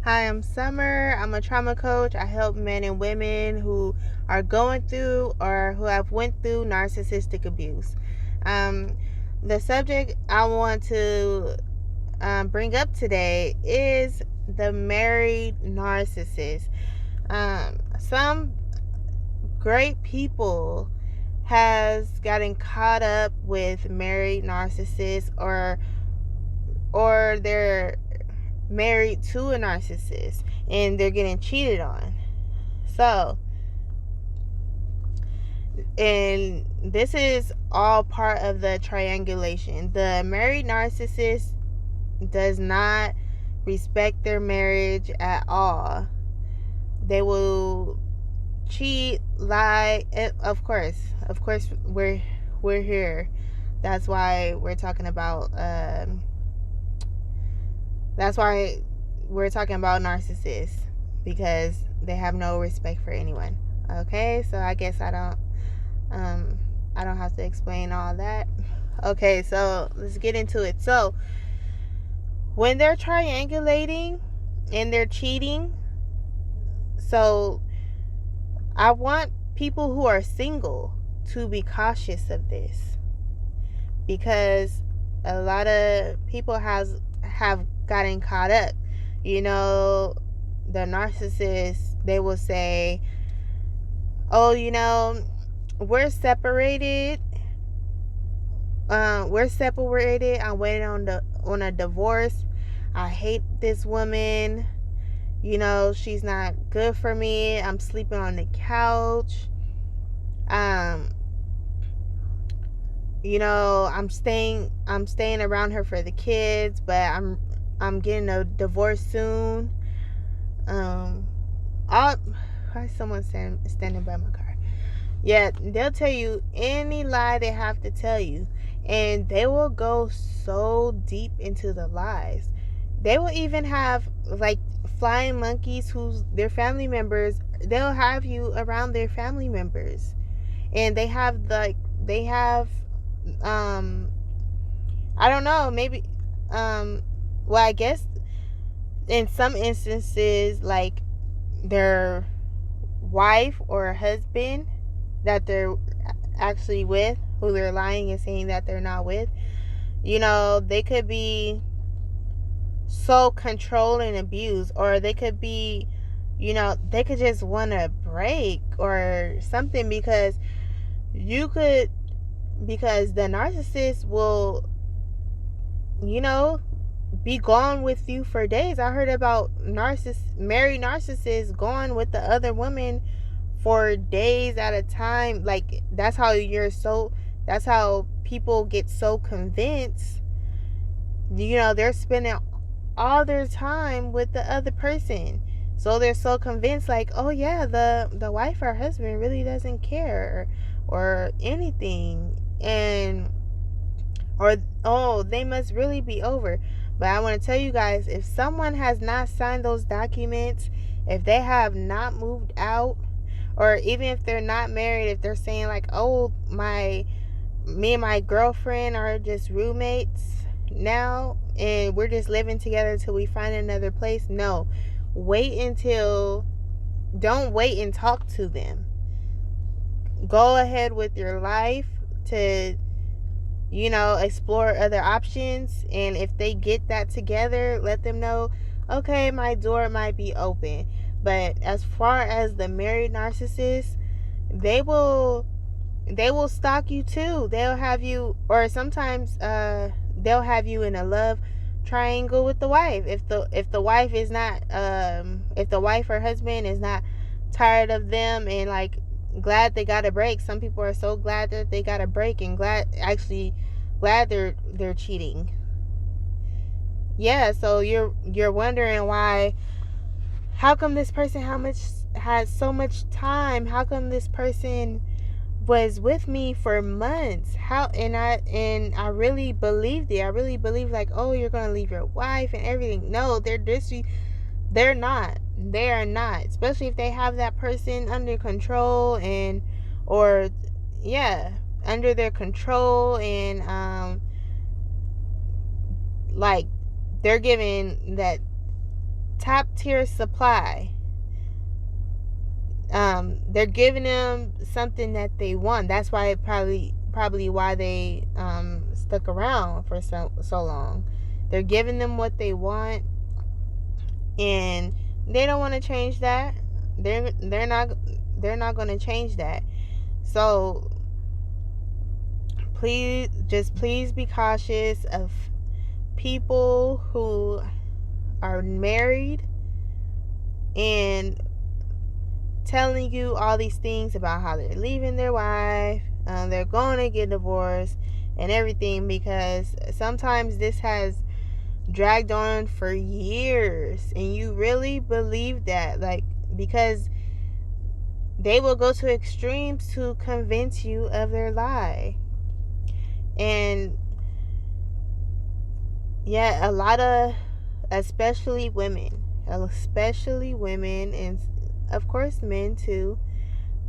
Hi, I'm Summer. I'm a trauma coach. I help men and women who are going through or who have went through narcissistic abuse. Um, the subject I want to bring up today is the married narcissist. Some great people has gotten caught up with married narcissists or they're married to a narcissist and they're getting cheated on. So, and this is all part of the triangulation. The married narcissist does not respect their marriage at all. They will cheat, lie. Of course, we're here. That's why we're talking about. That's why we're talking about narcissists, because they have no respect for anyone. Okay, so I guess I don't have to explain all that. Okay, so let's get into it. So when they're triangulating and they're cheating, so I want people who are single to be cautious of this, because a lot of people have gotten caught up. You know, the narcissists, they will say, "Oh, we're separated. We're separated. I'm waiting on a divorce. I hate this woman. She's not good for me. I'm sleeping on the couch. Um, I'm staying around her for the kids, but I'm getting a divorce soon. All Why is someone standing by my car? Yeah, they'll tell you any lie they have to tell you, and they will go so deep into the lies. They will even have like flying monkeys who's their family members. They'll have you around their family members, and they have um I don't know, maybe well, I guess in some instances, like their wife or husband that they're actually with, who they're lying and saying that they're not with, they could be so controlled and abused, or they could be, they could just want a break or something, you could because the narcissist will, you know, be gone with you for days. I heard about married narcissists gone with the other woman for days at a time. Like that's how people get so convinced. They're spending all their time with the other person. So they're so convinced, like, oh yeah, the wife or husband really doesn't care or anything, and or oh, they must really be over. But I want to tell you guys, if someone has not signed those documents, if they have not moved out, or even if they're not married, if they're saying like, oh, me and my girlfriend are just roommates now and we're just living together until we find another place. No, wait until don't wait and talk to them. Go ahead with your life to explore other options, and if they get that together, let them know, okay, my door might be open. But as far as the married narcissist, they will stalk you too. They'll have you, or sometimes they'll have you in a love triangle with the wife. If the wife is not if the wife or husband is not tired of them and like glad they got a break. Some people are so glad that they got a break and glad they're cheating. Yeah, so you're wondering why, how come this person has so much time? How come this person was with me for months? How and I really believed it. I really believed, like, oh, you're gonna leave your wife and everything. No, they're not. They are not. Especially if they have that person under control, or yeah, under their control, and like they're giving that top tier supply. They're giving them something that they want. That's why probably why they stuck around for so long. They're giving them what they want, and they don't want to change that. They're not going to change that. So please be cautious of people who are married and telling you all these things about how they're leaving their wife, they're going to get divorced and everything, because sometimes this has dragged on for years and you really believe that, like, because they will go to extremes to convince you of their lie. And yeah, a lot of, especially women, and of course men too,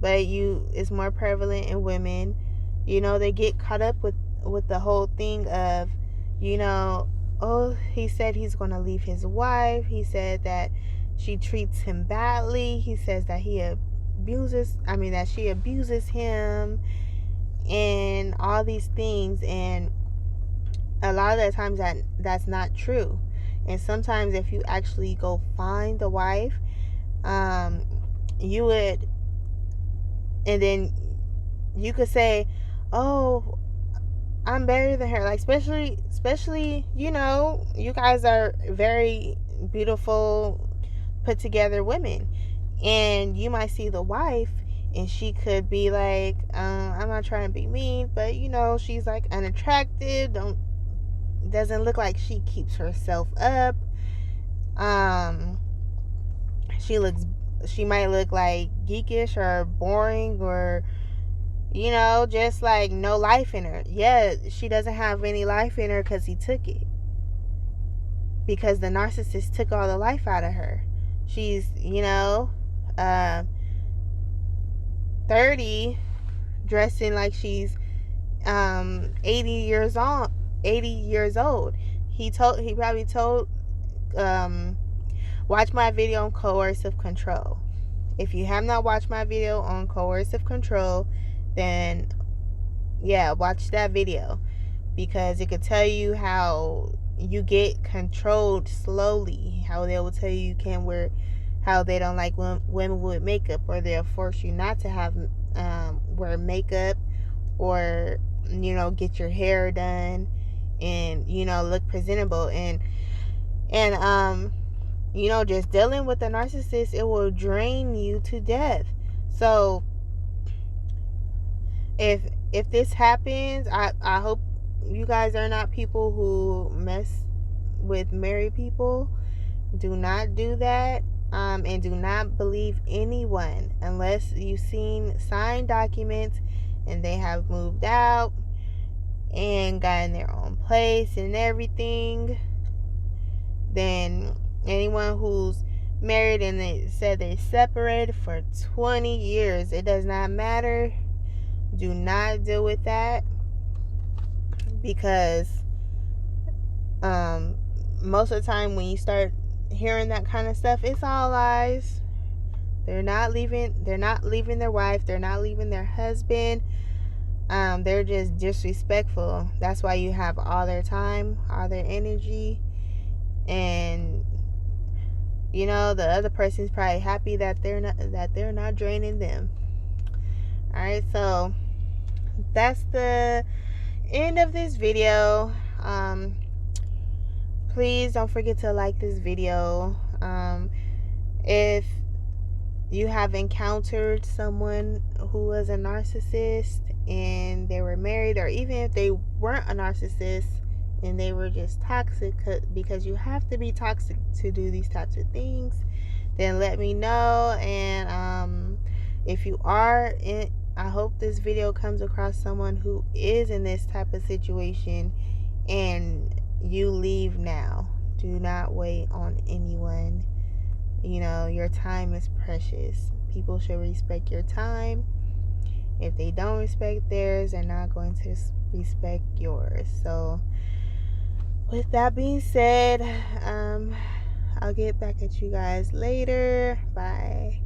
but it's more prevalent in women. They get caught up with the whole thing of, oh, he said he's going to leave his wife. He said that she treats him badly. He says that that she abuses him and all these things. And a lot of the times that's not true. And sometimes if you actually go find the wife, you would, and then you could say, oh, I'm better than her. Like, especially, you guys are very beautiful, put together women. And you might see the wife and she could be like, I'm not trying to be mean, but she's like unattractive, doesn't look like she keeps herself up. She might look like geekish or boring, or just like no life in her. Yeah, she doesn't have any life in her because he took it. Because the narcissist took all the life out of her. She's, 30, dressing like she's 80 years old. He probably told, watch my video on coercive control. If you have not watched my video on coercive control, then yeah, watch that video, because it could tell you how you get controlled slowly, how they will tell you can't wear, how they don't like women with makeup, or they'll force you not to have wear makeup, or get your hair done and look presentable. And just dealing with a narcissist, it will drain you to death. So if this happens, I hope you guys are not people who mess with married people. Do not do that. And do not believe anyone unless you've seen signed documents and they have moved out and gotten their own place and everything. Then anyone who's married and they said they separated for 20 years, it does not matter. Do not deal with that, because most of the time when you start hearing that kind of stuff, it's all lies. They're not leaving their wife, they're not leaving their husband. They're just disrespectful. That's why you have all their time, all their energy, and the other person's probably happy that they're not draining them. All right, so that's the end of this video. Please don't forget to like this video. If you have encountered someone who was a narcissist and they were married, or even if they weren't a narcissist and they were just toxic, because you have to be toxic to do these types of things, then let me know. And if you are in, I hope this video comes across someone who is in this type of situation, and you leave now. Do not wait on anyone. Your time is precious. People should respect your time. If they don't respect theirs, they're not going to respect yours. So with that being said, I'll get back at you guys later. Bye.